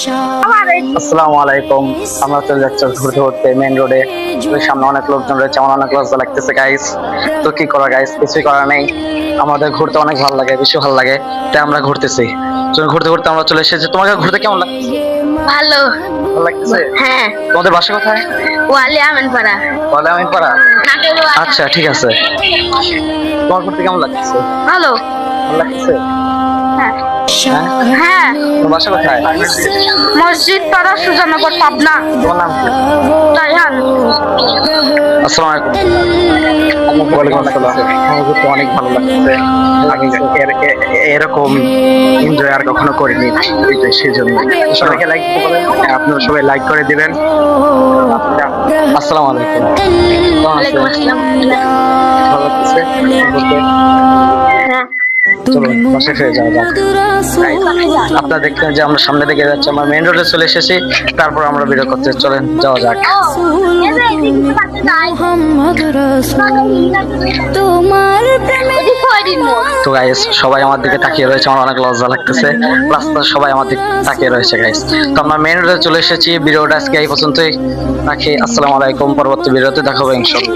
আসসালামু আলাইকুম। আমরা চলে যাচ্ছি ঘুরতে ঘুরতে মেইন রোডে। ওই সামনে অনেক লোকজন রয়েছে, আমার অনেক লজ্জা লাগতেছে গাইস। তো কি করা গাইস, কিছুই করার নেই। আমাদের ঘুরতে অনেক ভালো লাগে, বেশি ভালো লাগে, তাই আমরা ঘুরতেছি। ঘুরতে ঘুরতে আমরা চলে এসেছি। তোমাকে ঘুরতে কেমন লাগছে? ভালো। ভালো লাগতেছে? হ্যাঁ। তোমাদের বাসা কোথায়? ওয়ালি আমিনপাড়া। বলে আমি পাড়া। আচ্ছা ঠিক আছে। তোমার ঘুরতে কেমন লাগতেছে? ভালো। ভালো লাগতেছে? হ্যাঁ। হ্যাঁ, হ্যাঁ। তোমার বাসা কোথায়? মসজিদ পাড়া সুজানগর পাবনা। তোমার নাম কি? রায়হান। আসসালামু আলাইকুম। ওয়ালাইকুম আসসালাম। আমার ঘুরতে অনেক ভালো লাগছে। আমি এরকম এনজয় আর কখনো করিনি, সেই জন্য সবাইকে লাইক বলেন। আপনারা সবাই লাইক করে দিবেন। আসসালামু আলাইকুম। ওয়ালাইকুম আসসালাম। ভালো লাগতেছে ঘুরতে? হ্যাঁ। চলো বাসায় ফিরে যাওয়া যাক। আপনারা দেখলেন যে আমরা সামনে দিকে যাচ্ছি, আমরা মেইন রোডে চলে এসেছি। তারপর আমরা ভিডিও করতে চলেন, যাওয়া যাক। তো গাইস সবাই আমার দিকে তাকিয়ে রয়েছে, আমার অনেক লজ্জা লাগতেছে। রাস্তা সবাই আমার দিকে তাকিয়ে রয়েছে গাইস। তো আমরা মেইন রোডে চলে এসেছি। ভিডিওটা আজকে এই পর্যন্তই রাখি। আসসালামু আলাইকুম। পরবর্তী ভিডিওতে দেখাবো ইনশাআল্লাহ।